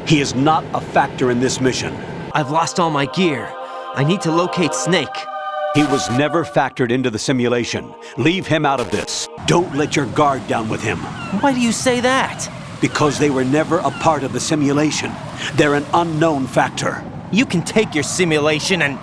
He is not a factor in this mission.
I've lost all my gear. I need to locate Snake.
He was never factored into the simulation. Leave him out of this. Don't let your guard down with him.
Why do you say that?
Because they were never a part of the simulation. They're an unknown factor.
You can take your simulation and...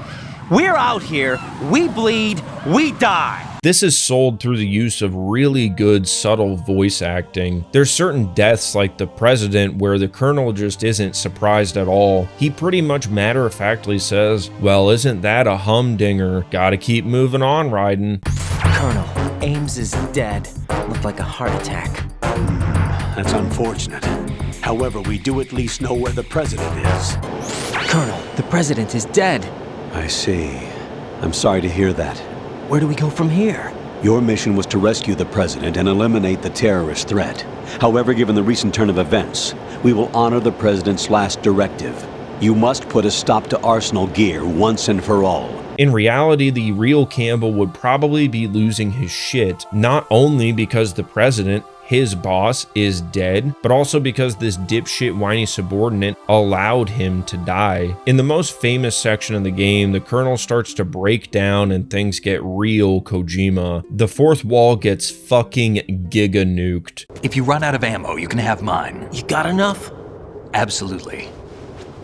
we're out here, we bleed, we die.
This is sold through the use of really good, subtle voice acting. There's certain deaths like the president where the colonel just isn't surprised at all. He pretty much matter-of-factly says, well, isn't that a humdinger? Gotta keep moving on, Raiden.
Colonel, Ames is dead. Looked like a heart attack.
That's unfortunate. However, we do at least know where the president is.
Colonel, the president is dead.
I see. I'm sorry to hear that.
Where do we go from here?
Your mission was to rescue the president and eliminate the terrorist threat. However, given the recent turn of events, we will honor the president's last directive. You must put a stop to Arsenal gear once and for all.
In reality, the real Campbell would probably be losing his shit, not only because the president, his boss, is dead, but also because this dipshit whiny subordinate allowed him to die. In the most famous section of the game, the colonel starts to break down and things get real Kojima. The fourth wall gets fucking giga nuked.
If you run out of ammo, you can have mine.
You got enough?
Absolutely.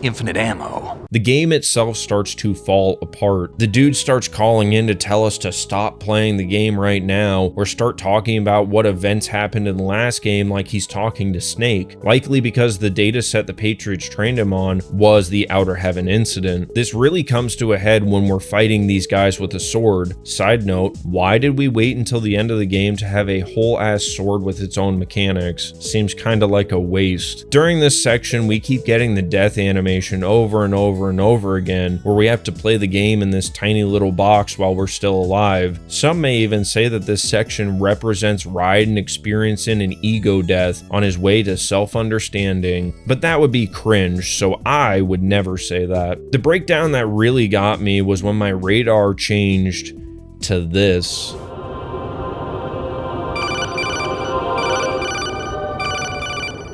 infinite ammo.
The game itself starts to fall apart. The dude starts calling in to tell us to stop playing the game right now, or start talking about what events happened in the last game like he's talking to Snake, likely because the data set the Patriots trained him on was the Outer Heaven incident. This really comes to a head when we're fighting these guys with a sword. Side note, why did we wait until the end of the game to have a whole ass sword with its own mechanics? Seems kinda like a waste. During this section, we keep getting the death animation over and over and over again, where we have to play the game in this tiny little box while we're still alive. Some may even say that this section represents Raiden experiencing an ego death on his way to self-understanding, but that would be cringe, so I would never say that. The breakdown that really got me was when my radar changed to this.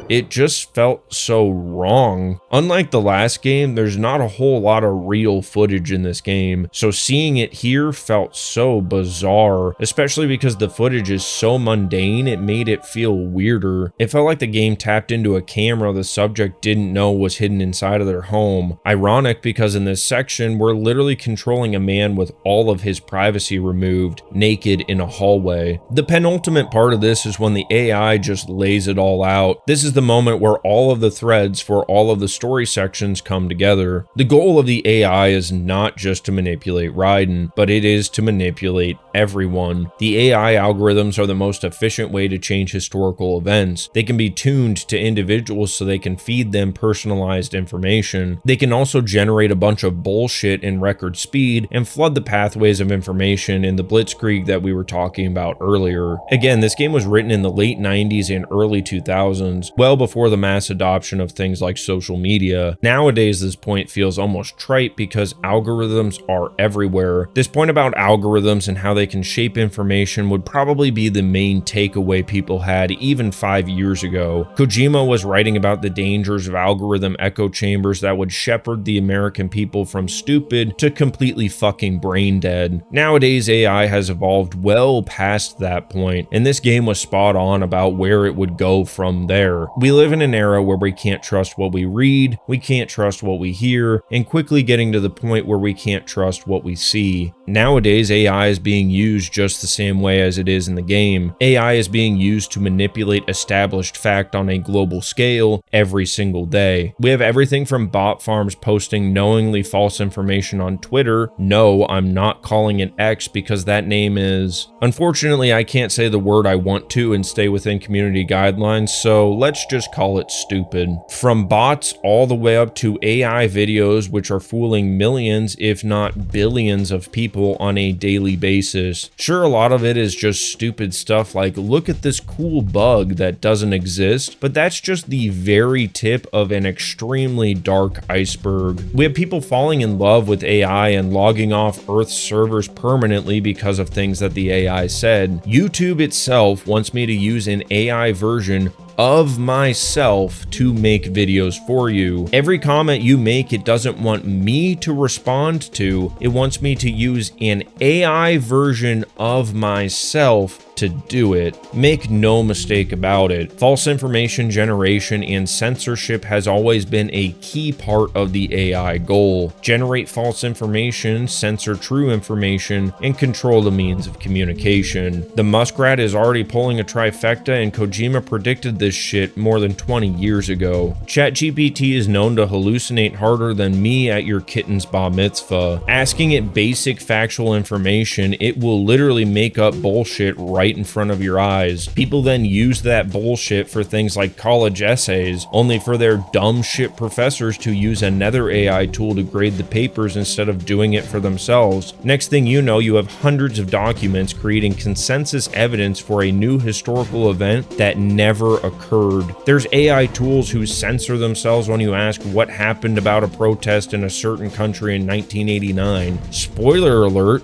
It just felt so wrong. Unlike the last game, there's not a whole lot of real footage in this game, so seeing it here felt so bizarre, especially because the footage is so mundane, it made it feel weirder. It felt like the game tapped into a camera the subject didn't know was hidden inside of their home. Ironic because in this section, we're literally controlling a man with all of his privacy removed, naked in a hallway. The penultimate part of this is when the AI just lays it all out. This is the moment where all of the threads for all of the story sections come together. The goal of the AI is not just to manipulate Raiden, but it is to manipulate everyone. The AI algorithms are the most efficient way to change historical events. They can be tuned to individuals so they can feed them personalized information. They can also generate a bunch of bullshit in record speed and flood the pathways of information in the blitzkrieg that we were talking about earlier. Again, this game was written in the late 90s and early 2000s, well before the mass adoption of things like social media. Nowadays, this point feels almost trite because algorithms are everywhere. This point about algorithms and how they can shape information would probably be the main takeaway people had even 5 years ago. Kojima was writing about the dangers of algorithm echo chambers that would shepherd the American people from stupid to completely fucking brain dead. Nowadays, AI has evolved well past that point, and this game was spot on about where it would go from there. We live in an era where we can't trust what we read, we can't trust what we hear, and quickly getting to the point where we can't trust what we see. Nowadays, AI is being used just the same way as it is in the game. AI is being used to manipulate established fact on a global scale every single day. We have everything from bot farms posting knowingly false information on Twitter. No, I'm not calling it X because that name is... Unfortunately, I can't say the word I want to and stay within community guidelines, so let's just call it stupid. From bots all the way up to AI videos which are fooling millions if not billions of people on a daily basis. Sure, a lot of it is just stupid stuff like look at this cool bug that doesn't exist, but that's just the very tip of an extremely dark iceberg. We have people falling in love with AI and logging off Earth's servers permanently because of things that the AI said. YouTube itself wants me to use an AI version of myself to make videos for you. Every comment you make, it doesn't want me to respond to, it wants me to use an AI version of myself to do it. Make no mistake about it. False information generation and censorship has always been a key part of the AI goal. Generate false information, censor true information, and control the means of communication. The muskrat is already pulling a trifecta, and Kojima predicted this shit more than 20 years ago. ChatGPT is known to hallucinate harder than me at your kitten's bar mitzvah. Asking it basic factual information, it will literally make up bullshit right in front of your eyes. People then use that bullshit for things like college essays, only for their dumb shit professors to use another AI tool to grade the papers instead of doing it for themselves. Next thing you know, you have hundreds of documents creating consensus evidence for a new historical event that never occurred. There's AI tools who censor themselves when you ask what happened about a protest in a certain country in 1989. Spoiler alert.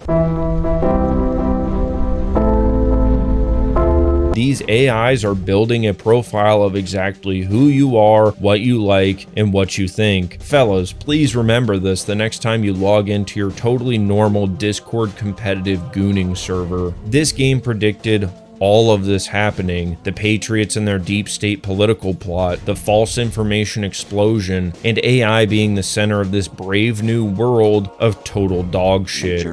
These AIs are building a profile of exactly who you are, what you like, and what you think. Fellas, please remember this the next time you log into your totally normal Discord competitive gooning server. This game predicted all of this happening, the Patriots and their deep state political plot, the false information explosion, and AI being the center of this brave new world of total dog shit.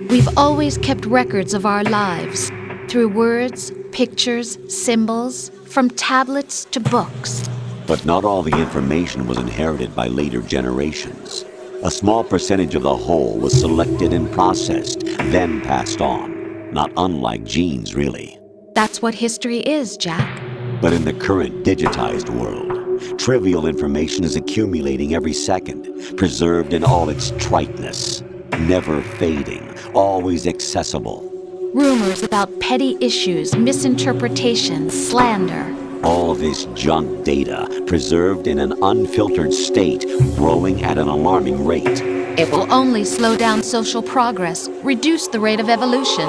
We've always kept records of our lives through words, pictures, symbols, from tablets to books.
But not all the information was inherited by later generations. A small percentage of the whole was selected and processed, then passed on. Not unlike genes, really.
That's what history is, Jack.
But in the current digitized world, trivial information is accumulating every second, preserved in all its triteness, never fading, always accessible.
Rumors about petty issues, misinterpretations, slander.
All this junk data, preserved in an unfiltered state, growing at an alarming rate.
It will only slow down social progress, reduce the rate of evolution.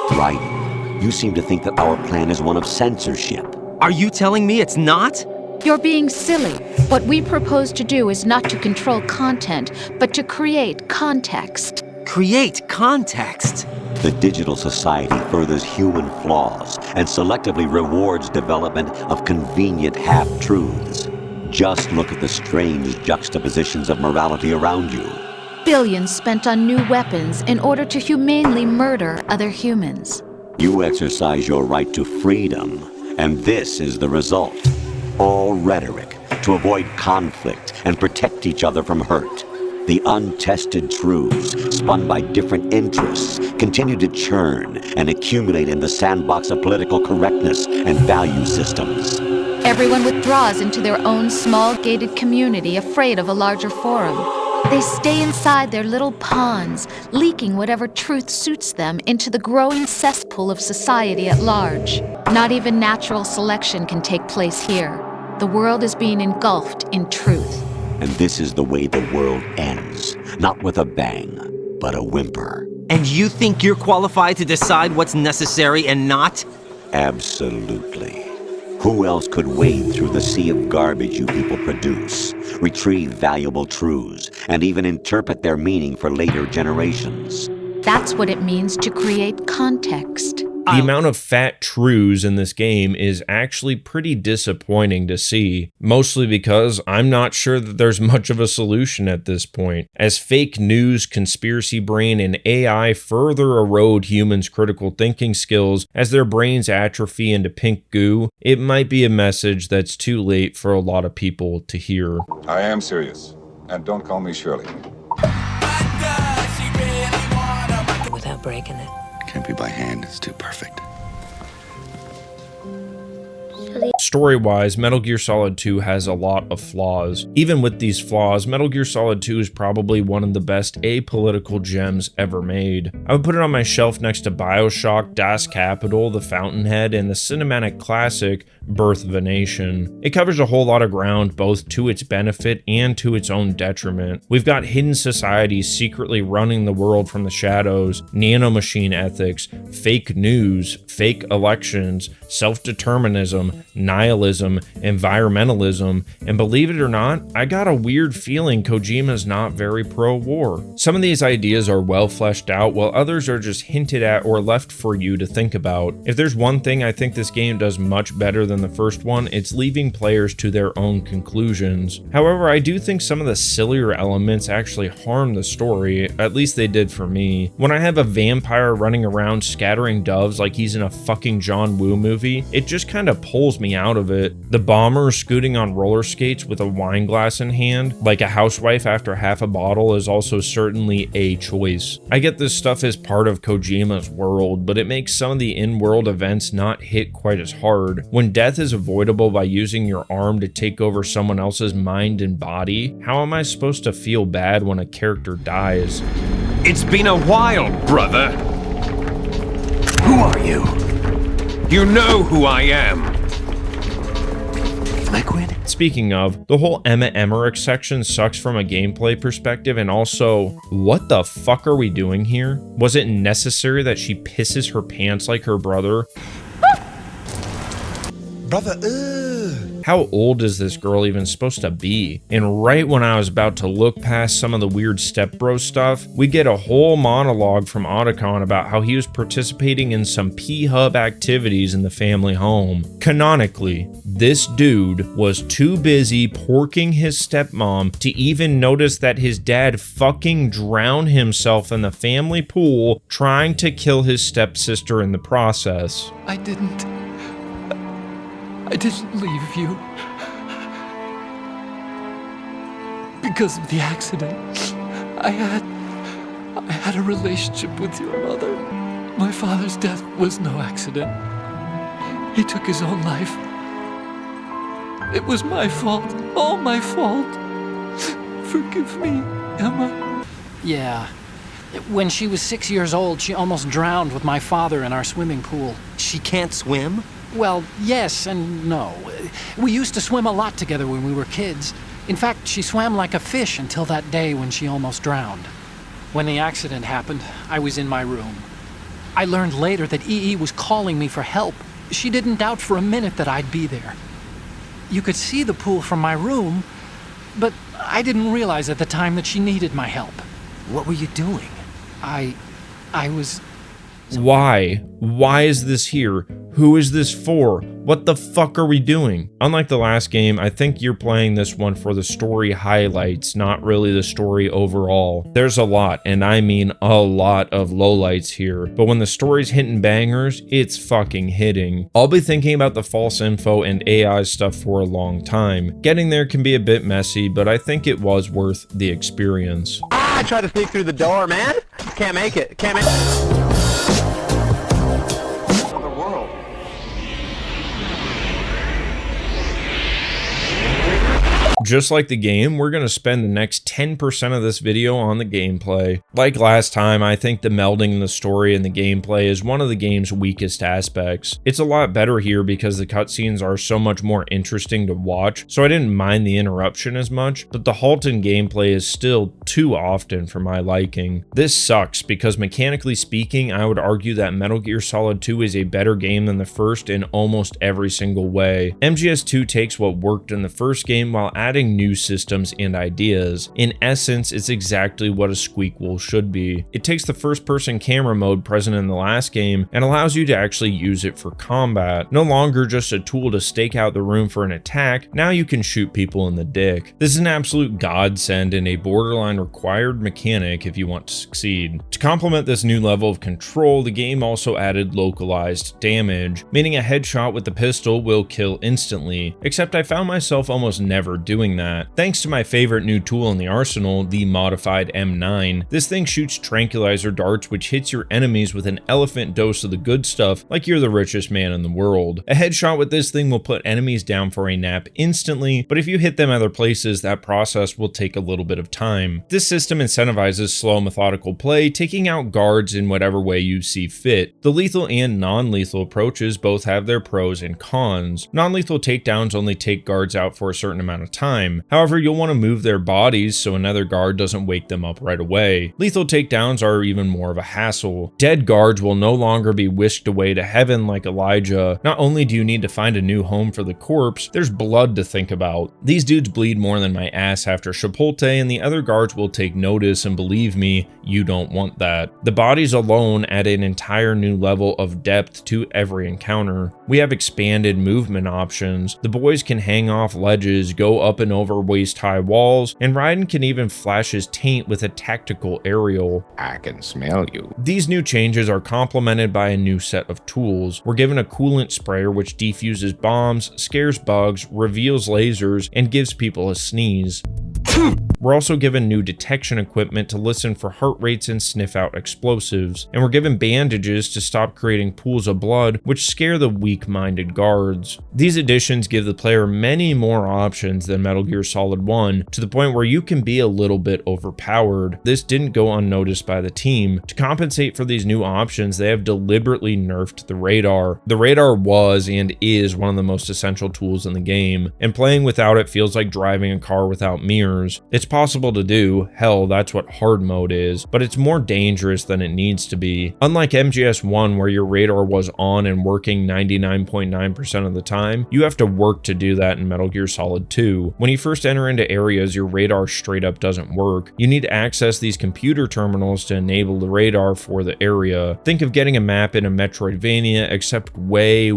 Raiden, you seem to think that our plan is one of censorship.
Are you telling me it's not?
You're being silly. What we propose to do is not to control content, but to create context.
Create context?
The digital society furthers human flaws and selectively rewards development of convenient half-truths. Just look at the strange juxtapositions of morality around you.
Billions spent on new weapons in order to humanely murder other humans.
You exercise your right to freedom, and this is the result. All rhetoric to avoid conflict and protect each other from hurt. The untested truths, spun by different interests, continue to churn and accumulate in the sandbox of political correctness and value systems.
Everyone withdraws into their own small gated community, afraid of a larger forum. They stay inside their little ponds, leaking whatever truth suits them into the growing cesspool of society at large. Not even natural selection can take place here. The world is being engulfed in truth.
And this is the way the world ends. Not with a bang, but a whimper.
And you think you're qualified to decide what's necessary and not?
Absolutely. Who else could wade through the sea of garbage you people produce, retrieve valuable truths, and even interpret their meaning for later generations?
That's what it means to create context.
The amount of fat truths in this game is actually pretty disappointing to see, mostly because I'm not sure that there's much of a solution at this point. As fake news, conspiracy brain, and AI further erode humans' critical thinking skills as their brains atrophy into pink goo, it might be a message that's too late for a lot of people to hear.
I am serious, and don't call me Shirley.
Without breaking it.
Can't be by hand, it's too perfect.
Story-wise, Metal Gear Solid 2 has a lot of flaws. Even with these flaws, Metal Gear Solid 2 is probably one of the best apolitical gems ever made. I would put it on my shelf next to BioShock, Das Kapital, The Fountainhead, and the cinematic classic Birth of a Nation. It covers a whole lot of ground, both to its benefit and to its own detriment. We've got hidden societies secretly running the world from the shadows, nanomachine ethics, fake news, fake elections, self-determinism, nihilism, environmentalism, and believe it or not, I got a weird feeling Kojima's not very pro-war. Some of these ideas are well fleshed out, while others are just hinted at or left for you to think about. If there's one thing I think this game does much better than the first one, it's leaving players to their own conclusions. However, I do think some of the sillier elements actually harm the story, at least they did for me. When I have a vampire running around scattering doves like he's in a fucking John Woo movie, it just kind of pulls me out of it. The bomber scooting on roller skates with a wine glass in hand, like a housewife after half a bottle, is also certainly a choice. I get this stuff is part of Kojima's world, but it makes some of the in-world events not hit quite as hard. When death is avoidable by using your arm to take over someone else's mind and body, how am I supposed to feel bad when a character dies?
It's been a while, brother.
Who are you?
You know who I am.
Liquid?
Speaking of, the whole Emma Emmerich section sucks from a gameplay perspective, and also, what the fuck are we doing here? Was it necessary that she pisses her pants like her brother?
Brother,
How old is this girl even supposed to be? And right when I was about to look past some of the weird stepbro stuff, we get a whole monologue from Otacon about how he was participating in some P-Hub activities in the family home. Canonically, this dude was too busy porking his stepmom to even notice that his dad fucking drowned himself in the family pool trying to kill his stepsister in the process.
I didn't leave you because of the accident. I had a relationship with your mother. My father's death was no accident. He took his own life. It was my fault, all my fault. Forgive me, Emma.
Yeah. When she was 6 years old, she almost drowned with my father in our swimming pool.
She can't swim?
Well, yes and no. We used to swim a lot together when we were kids. In fact, she swam like a fish until that day when she almost drowned. When the accident happened, I was in my room. I learned later that EE was calling me for help. She didn't doubt for a minute that I'd be there. You could see the pool from my room, but I didn't realize at the time that she needed my help.
What were you doing?
I was...
Why? Why is this here? Who is this for? What the fuck are we doing? Unlike the last game, I think you're playing this one for the story highlights, not really the story overall. There's a lot, and I mean a lot of lowlights here, but when the story's hitting bangers, it's fucking hitting. I'll be thinking about the false info and AI stuff for a long time. Getting there can be a bit messy, but I think it was worth the experience.
I tried to sneak through the door, man. Can't make it. Can't make it.
Just like the game, we're going to spend the next 10% of this video on the gameplay. Like last time, I think the melding in the story and the gameplay is one of the game's weakest aspects. It's a lot better here because the cutscenes are so much more interesting to watch, so I didn't mind the interruption as much, but the halt in gameplay is still too often for my liking. This sucks because mechanically speaking, I would argue that Metal Gear Solid 2 is a better game than the first in almost every single way. MGS2 takes what worked in the first game while adding new systems and ideas. In essence, it's exactly what a squeakquel should be. It takes the first-person camera mode present in the last game and allows you to actually use it for combat. No longer just a tool to stake out the room for an attack, now you can shoot people in the dick. This is an absolute godsend and a borderline required mechanic if you want to succeed. To complement this new level of control, the game also added localized damage, meaning a headshot with the pistol will kill instantly, except I found myself almost never doing that. Thanks to my favorite new tool in the arsenal, the modified M9, this thing shoots tranquilizer darts which hits your enemies with an elephant dose of the good stuff like you're the richest man in the world. A headshot with this thing will put enemies down for a nap instantly, but if you hit them other places, that process will take a little bit of time. This system incentivizes slow methodical play, taking out guards in whatever way you see fit. The lethal and non-lethal approaches both have their pros and cons. Non-lethal takedowns only take guards out for a certain amount of time. However, you'll want to move their bodies so another guard doesn't wake them up right away. Lethal takedowns are even more of a hassle. Dead guards will no longer be whisked away to heaven like Elijah. Not only do you need to find a new home for the corpse, there's blood to think about. These dudes bleed more than my ass after Chipotle, and the other guards will take notice, and believe me, you don't want that. The bodies alone add an entire new level of depth to every encounter. We have expanded movement options. The boys can hang off ledges, go up and over waist-high walls, and Raiden can even flash his taint with a tactical aerial.
I can smell you.
These new changes are complemented by a new set of tools. We're given a coolant sprayer which defuses bombs, scares bugs, reveals lasers, and gives people a sneeze. We're also given new detection equipment to listen for heart rates and sniff out explosives, and we're given bandages to stop creating pools of blood which scare the weak-minded guards. These additions give the player many more options than Metal Gear Solid 1, to the point where you can be a little bit overpowered. This didn't go unnoticed by the team. To compensate for these new options, they have deliberately nerfed the radar. The radar was and is one of the most essential tools in the game, and playing without it feels like driving a car without mirrors. It's possible to do, hell, that's what hard mode is, but it's more dangerous than it needs to be. Unlike MGS1 where your radar was on and working 99.9% of the time, you have to work to do that in Metal Gear Solid 2. When you first enter into areas, your radar straight up doesn't work. You need to access these computer terminals to enable the radar for the area. Think of getting a map in a Metroidvania, except way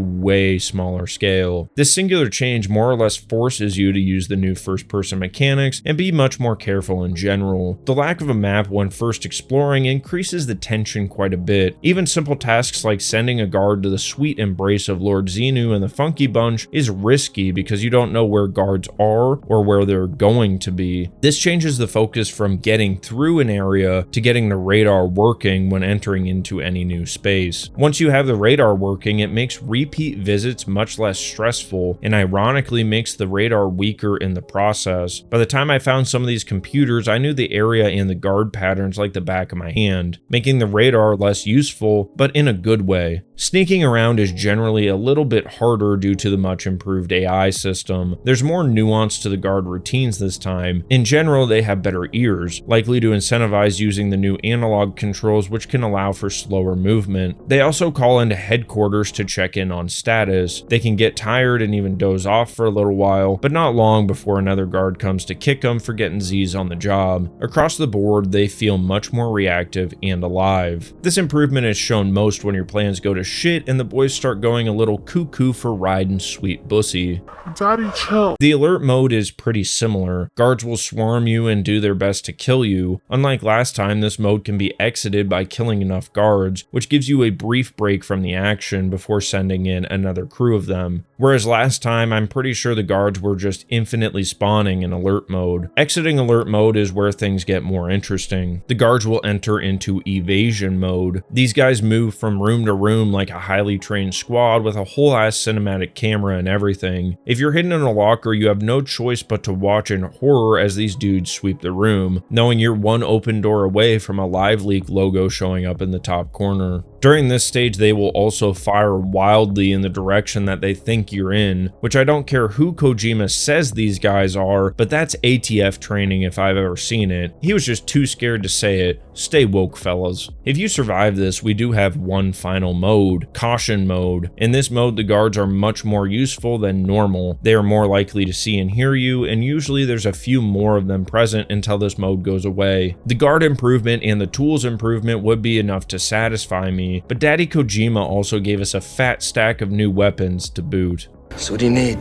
smaller scale. This singular change more or less forces you to use the new first-person mechanics and be much more careful in general. The lack of a map when first exploring increases the tension quite a bit. Even simple tasks like sending a guard to the sweet embrace of Lord Xenu and the Funky Bunch is risky because you don't know where guards are or where they're going to be. This changes the focus from getting through an area to getting the radar working when entering into any new space. Once you have the radar working, it makes repeat visits much less stressful and ironically makes the radar weaker in the process. By the time I found some of these computers, I knew the area and the guard patterns like the back of my hand, making the radar less useful, but in a good way. Sneaking around is generally a little bit harder due to the much improved AI system. There's more nuance to the guard routines this time. In general, they have better ears, likely to incentivize using the new analog controls which can allow for slower movement. They also call into headquarters to check in on status. They can get tired and even doze off for a little while, but not long before another guard comes to kick them for getting Z's on the job. Across the board, they feel much more reactive and alive. This improvement is shown most when your plans go to shit and the boys start going a little cuckoo for Raiden's sweet bussy.
Daddy, chill.
The alert mode is pretty similar. Guards will swarm you and do their best to kill you. Unlike last time, this mode can be exited by killing enough guards, which gives you a brief break from the action before sending in another crew of them. Whereas last time, I'm pretty sure the guards were just infinitely spawning in alert mode. Exiting alert mode is where things get more interesting. The guards will enter into evasion mode. These guys move from room to room like a highly trained squad with a whole ass cinematic camera and everything. If you're hidden in a locker, you have no choice but to watch in horror as these dudes sweep the room, knowing you're one open door away from a Live Leak logo showing up in the top corner. During this stage, they will also fire wildly in the direction that they think you're in, which I don't care who Kojima says these guys are, but that's ATF training if I've ever seen it. He was just too scared to say it. Stay woke, fellas. If you survive this, we do have one final mode, caution mode. In this mode, the guards are much more useful than normal. They are more likely to see and hear you, and usually there's a few more of them present until this mode goes away. The guard improvement and the tools improvement would be enough to satisfy me, but Daddy Kojima also gave us a fat stack of new weapons to boot.
So what do you need?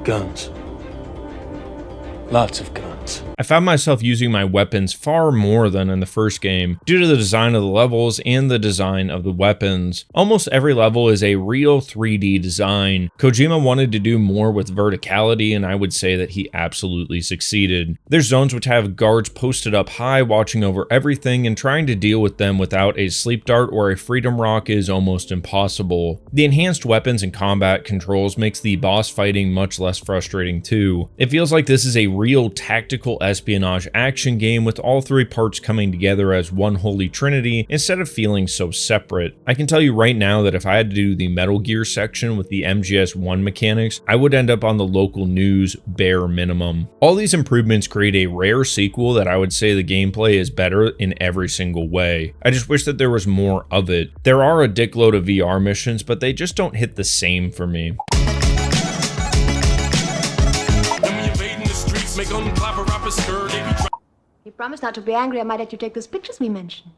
Guns. Lots of guns.
I found myself using my weapons far more than in the first game, due to the design of the levels and the design of the weapons. Almost every level is a real 3D design. Kojima wanted to do more with verticality, and I would say that he absolutely succeeded. There's zones which have guards posted up high watching over everything, and trying to deal with them without a sleep dart or a freedom rock is almost impossible. The enhanced weapons and combat controls makes the boss fighting much less frustrating too. It feels like this is a real tactical espionage action game with all three parts coming together as one holy trinity instead of feeling so separate. I can tell you right now that if I had to do the Metal Gear section with the MGS1 mechanics, I would end up on the local news bare minimum. All these improvements create a rare sequel that I would say the gameplay is better in every single way. I just wish that there was more of it. There are a dickload of VR missions, but they just don't hit the same for me.
You promised not to be angry. I might let you take those pictures we mentioned.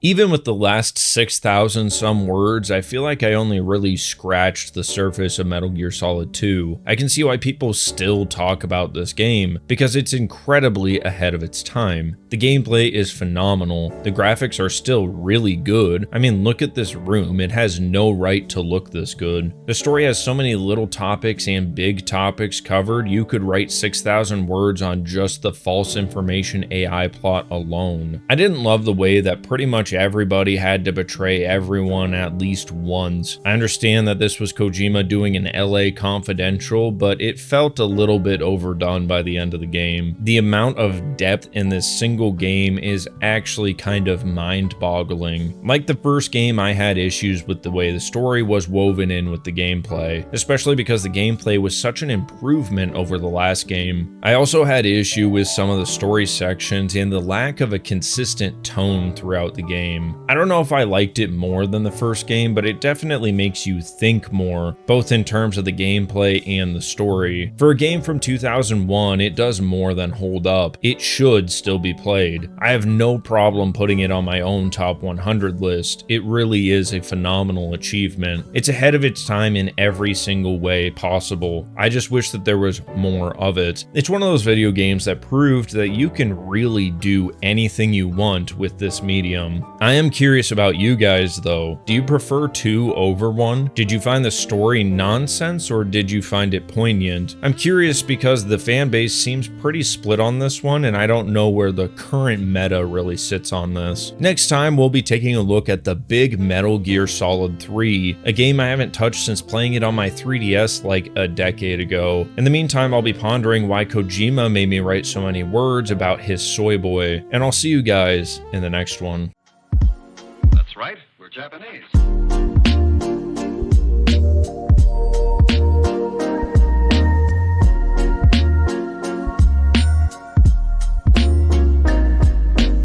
Even with the last 6,000 some words, I feel like I only really scratched the surface of Metal Gear Solid 2. I can see why people still talk about this game, because it's incredibly ahead of its time. The gameplay is phenomenal, the graphics are still really good. I mean, look at this room, it has no right to look this good. The story has so many little topics and big topics covered, you could write 6,000 words on just the false information AI plot alone. I didn't love the way way that pretty much everybody had to betray everyone at least once. I understand that this was Kojima doing an LA Confidential, but it felt a little bit overdone by the end of the game. The amount of depth in this single game is actually kind of mind-boggling. Like the first game, I had issues with the way the story was woven in with the gameplay, especially because the gameplay was such an improvement over the last game. I also had issue with some of the story sections and the lack of a consistent tone throughout the game. I don't know if I liked it more than the first game, but it definitely makes you think more, both in terms of the gameplay and the story. For a game from 2001, it does more than hold up. It should still be played. I have no problem putting it on my own top 100 list. It really is a phenomenal achievement. It's ahead of its time in every single way possible. I just wish that there was more of it. It's one of those video games that proved that you can really do anything you want with this medium. I am curious about you guys though. Do you prefer 2 over 1? Did you find the story nonsense or did you find it poignant? I'm curious because the fan base seems pretty split on this one and I don't know where the current meta really sits on this. Next time we'll be taking a look at the big Metal Gear Solid 3, a game I haven't touched since playing it on my 3DS like a decade ago. In the meantime, I'll be pondering why Kojima made me write so many words about his soy boy, and I'll see you guys in the next one.
That's right, we're Japanese.